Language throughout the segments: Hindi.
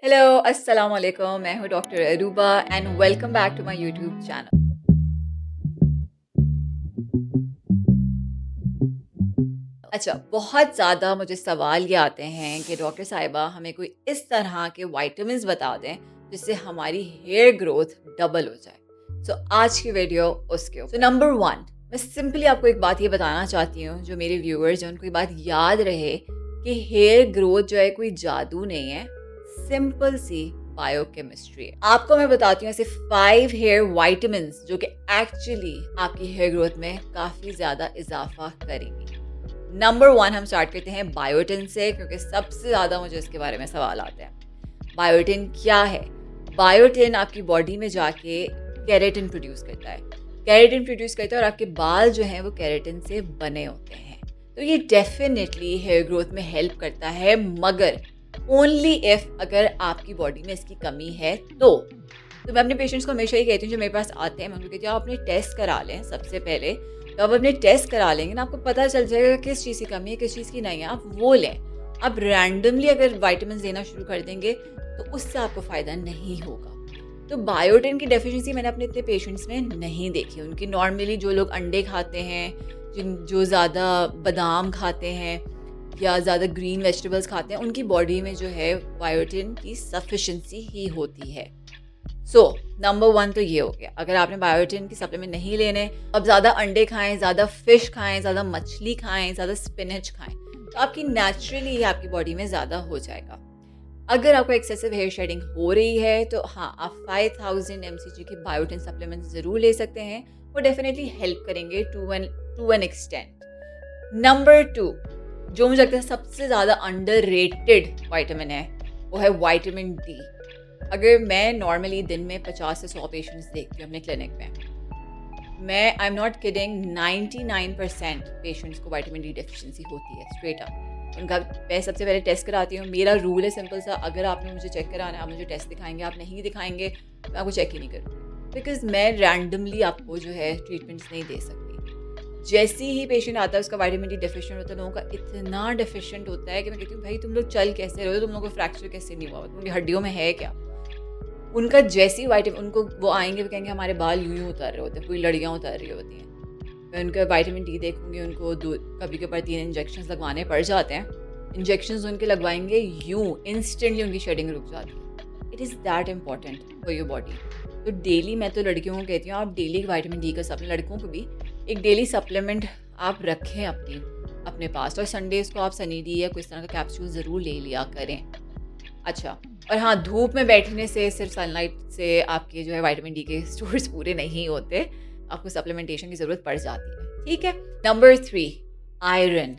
हेलो, अस्सलाम वालेकुम। मैं हूँ doctor Aruba and welcome back to my YouTube channel. अच्छा, बहुत ज़्यादा मुझे सवाल ये आते हैं कि डॉक्टर साहिबा हमें कोई इस तरह के विटामिन्स बता दें जिससे हमारी हेयर ग्रोथ डबल हो जाए। आज की वीडियो उसके ऊपर। नंबर 1, मैं सिंपली आपको एक बात ये बताना चाहती हूँ, जो मेरे व्यूअर्स हैं उनको ये बात याद रहे कि हेयर ग्रोथ जो है कोई जादू नहीं है, सिंपल सी बायोकेमिस्ट्री है। आपको मैं बताती हूँ ऐसे 5 हेयर विटामिन्स जो कि एक्चुअली आपकी हेयर ग्रोथ में काफ़ी ज़्यादा इजाफा करेंगी। नंबर 1 हम स्टार्ट करते हैं बायोटिन से, क्योंकि सबसे ज़्यादा मुझे इसके बारे में सवाल आते हैं। बायोटिन क्या है? बायोटिन आपकी बॉडी में जाके केराटिन प्रोड्यूस करता है। केराटिन प्रोड्यूस करता है और आपके बाल जो हैं वो केराटिन से बने होते हैं। तो ये डेफिनेटली हेयर ग्रोथ में हेल्प करता है, मगर ओनली इफ अगर आपकी बॉडी में इसकी कमी है तो मैं अपने पेशेंट्स को हमेशा ही कहती हूँ, जो मेरे पास आते हैं, मैं उनको कहती हूँ आप अपने टेस्ट करा लें सबसे पहले। तो आप अपने टेस्ट करा लेंगे ना, आपको पता चल जाएगा किस चीज़ की कमी है, किस चीज़ की नहीं है, आप वो लें। आप रैंडमली अगर विटामिन देना शुरू कर देंगे तो उससे आपको फ़ायदा नहीं होगा। तो बायोटिन की डेफिशिएंसी मैंने अपने इतने पेशेंट्स में नहीं देखी। उनकी नॉर्मली जो लोग अंडे खाते हैं, जो ज़्यादा बादाम खाते हैं या ज़्यादा ग्रीन वेजिटेबल्स खाते हैं, उनकी बॉडी में जो है बायोटिन की सफिशिएंसी ही होती है। नंबर 1 तो ये हो गया। अगर आपने बायोटिन की सप्लीमेंट नहीं लेने, अब ज़्यादा अंडे खाएँ, ज़्यादा फ़िश खाएँ, ज़्यादा मछली खाएँ, ज़्यादा स्पिनच खाएँ, तो आपकी नेचुरली आपकी बॉडी में ज़्यादा हो जाएगा। अगर आपको एक्सेसिव हेयर शेडिंग हो रही है तो हाँ, आप 5000 एमसीजी की बायोटिन सप्लीमेंट ज़रूर ले सकते हैं। वो डेफिनेटली हेल्प करेंगे टू एन एक्सटेंट। नंबर 2, जो मुझे लगता है सबसे ज़्यादा अंडररेटेड विटामिन है, वो है विटामिन डी। अगर मैं नॉर्मली दिन में 50 से 100 पेशेंट्स देखती हूँ अपने क्लिनिक में, मैं I am not kidding, 99% patients को विटामिन डी डेफिशिएंसी होती है स्ट्रेट अप। उनका मैं सबसे पहले टेस्ट कराती हूँ। मेरा रूल है सिंपल सा, अगर आपने मुझे चेक कराना है, आप मुझे टेस्ट दिखाएंगे, आप नहीं दिखाएंगे मैं आपको चेक ही नहीं करूँगी, बिकॉज मैं रैंडमली आपको जो है ट्रीटमेंट्स नहीं दे सकती। जैसे ही पेशेंट आता है उसका विटामिन डी डेफिशिएंट होता है, लोगों का इतना डेफिशिएंट होता है कि मैं कहती हूँ भाई तुम लोग चल कैसे रहे हो, तुम लोगों को फ्रैक्चर कैसे नहीं हुआ, तुम्हारी हड्डियों में है क्या? उनका जैसी विटामिन, उनको वो आएँगे, वो कहेंगे हमारे बाल यूँ-यूँ उतर रहे होते हैं, पूरी लड़ियाँ उतर रही होती हैं। मैं उनका विटामिन डी देखूँगी, उनको दो कभी-कभार 3 इंजेक्शंस लगवाने पड़ जाते हैं। इंजेक्शंस उनके लगवाएँगे, यूँ इंस्टेंटली उनकी शेडिंग रुक जाती है। It is that important for your body. तो डेली मैं तो लड़कियों को कहती हूँ आप डेली विटामिन डी का लड़कों को भी एक डेली सप्लीमेंट आप रखें अपने पास, और संडेज़ को आप सनी डी या कोई इस तरह का कैप्सूल ज़रूर ले लिया करें। अच्छा, और हाँ, धूप में बैठने से, सिर्फ सनलाइट से आपके जो है विटामिन डी के स्टोर्स पूरे नहीं होते। आपको सप्लीमेंटेशन की ज़रूरत पड़ जाती है, ठीक है? Number 3, iron.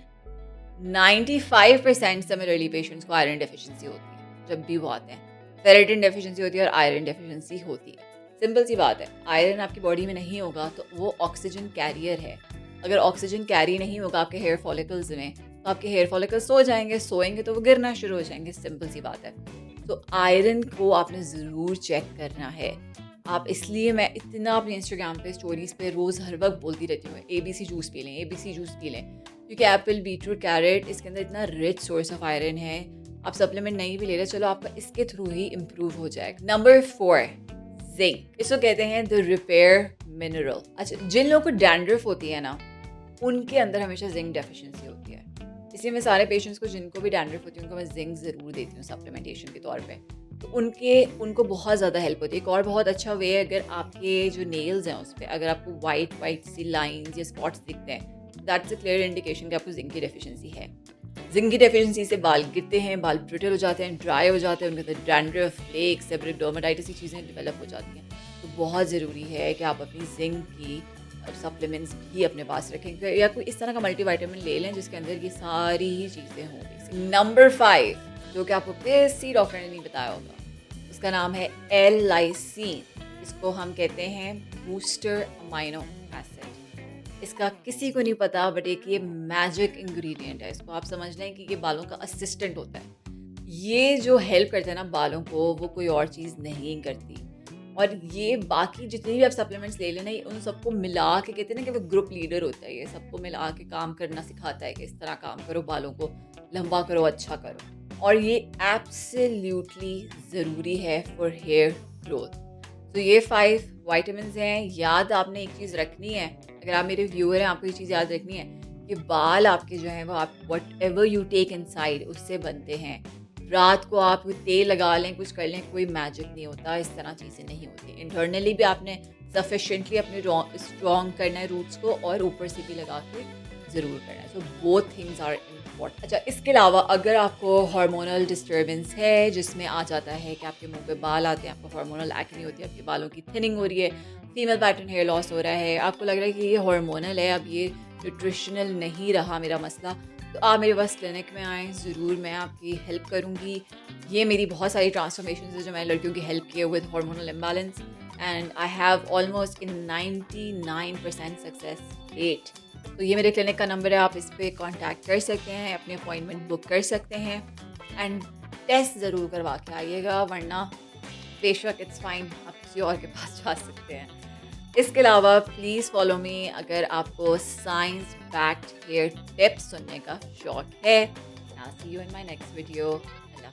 95% सिमिलरली पेशेंट्स को आयरन डेफिशिएंसी होती है जब भी वो आते हैं। फेरेटिन डेफिशिएंसी होती है और आयरन डेफिशिएंसी होती है। सिंपल सी बात है, आयरन आपकी बॉडी में नहीं होगा तो वो ऑक्सीजन कैरियर है। अगर ऑक्सीजन कैरी नहीं होगा आपके हेयर फॉलिकल्स में, तो आपके हेयर फॉलिकल्स सो जाएंगे, सोएंगे तो वो गिरना शुरू हो जाएंगे। सिंपल सी बात है। तो आयरन को आपने ज़रूर चेक करना है। आप, इसलिए मैं इतना अपने इंस्टाग्राम पे स्टोरीज़ पे रोज़ हर वक्त बोलती रहती हूँ एबीसी जूस पी लें, एबीसी जूस पी लें, क्योंकि एप्पल, बीटरूट, कैरेट, इसके अंदर इतना रिच सोर्स ऑफ आयरन है। आप सप्लीमेंट नहीं भी ले रहे, चलो आपका इसके थ्रू ही इम्प्रूव हो जाएगा। Number 4, zinc. इसको कहते हैं द रिपेयर मिनरल। अच्छा, जिन लोगों को डैंड्रफ होती है ना, उनके अंदर हमेशा जिंक डेफिशिएंसी होती है। इसलिए मैं सारे पेशेंट्स को जिनको भी डैंड्रफ होती है उनको मैं जिंक ज़रूर देती हूँ सप्लीमेंटेशन के तौर पे। तो उनको बहुत ज़्यादा हेल्प होती है। एक और बहुत अच्छा वे है, अगर आपके जो नेल्स हैं उस पे अगर आपको वाइट सी लाइंस या स्पॉट्स दिखते हैं, दैट्स अ क्लियर इंडिकेशन कि आपको जिंक की डेफिशिएंसी है। जिंक की डेफिशिएंसी से बाल गिरते हैं, बाल ब्रिटल हो जाते हैं, ड्राई हो जाते हैं, उनके अंदर डैंड्रफ, फ्लेक्स, सेबरिक डर्मेटाइटिस, ये चीज़ें डेवलप हो जाती हैं। तो बहुत ज़रूरी है कि आप अपनी जिंक की सप्लीमेंट्स भी अपने पास रखें, या कोई इस तरह का मल्टीविटामिन ले लें जिसके अंदर ये सारी ही चीज़ें होंगी। नंबर 5, जो कि आपको किसी डॉक्टर ने नहीं बताया होगा, उसका नाम है एल-लाइसीन। इसको हम कहते हैं बूस्टर अमाइनो एसिड। इसका किसी को नहीं पता, बट एक ये मैजिक इंग्रेडिएंट है। इसको आप समझ लें कि ये बालों का असिस्टेंट होता है। ये जो हेल्प करता है ना बालों को, वो कोई और चीज़ नहीं करती। और ये बाकी जितनी भी आप सप्लीमेंट्स ले लेना, उन सबको मिला के कहते हैं ना कि वो ग्रुप लीडर होता है। ये सबको मिला के काम करना सिखाता है कि इस तरह काम करो, बालों को लंबा करो, अच्छा करो। और ये एब्सोल्युटली ज़रूरी है फॉर हेयर ग्रोथ। तो ये 5 विटामिन्स हैं। याद आपने एक चीज़ रखनी है, अगर आप मेरे व्यूअर हैं, आपको ये चीज़ याद रखनी है कि बाल आपके जो हैं वो आप व्हाटएवर यू टेक इनसाइड उससे बनते हैं। रात को आप तेल लगा लें, कुछ कर लें, कोई मैजिक नहीं होता, इस तरह चीज़ें नहीं होती। इंटरनली भी आपने सफिशिएंटली अपने स्ट्रॉन्ग करना है रूट्स को, और ऊपर से भी लगा के ज़रूर करना है। So both things are important. अच्छा, इसके अलावा अगर आपको हार्मोनल डिस्टर्बेंस है, जिसमें आ जाता है कि आपके मुंह पे बाल आते हैं, आपको हार्मोनल एक्ने होती है, आपके बालों की थिनिंग हो रही है, फीमेल पैटर्न हेयर लॉस हो रहा है, आपको लग रहा है कि ये हार्मोनल है, अब ये न्यूट्रिशनल नहीं रहा मेरा मसला, तो आप मेरे पास क्लिनिक में आएँ, ज़रूर मैं आपकी हेल्प करूँगी। ये मेरी बहुत सारी ट्रांसफॉर्मेशन है जो मैंने लड़कियों की हेल्प की है with hormonal imbalance, and I have almost in 99% success rate. तो ये मेरे क्लिनिक का नंबर है, आप इस पे कांटेक्ट कर सकते हैं, अपनी अपॉइंटमेंट बुक कर सकते हैं, एंड टेस्ट ज़रूर करवा के आइएगा, वरना बेशक इट्स फाइन, आप किसी और के पास जा सकते हैं। इसके अलावा प्लीज़ फॉलो मी अगर आपको साइंस बैक्ड हेयर टिप्स सुनने का शौक है। I see you in my next video. Allah.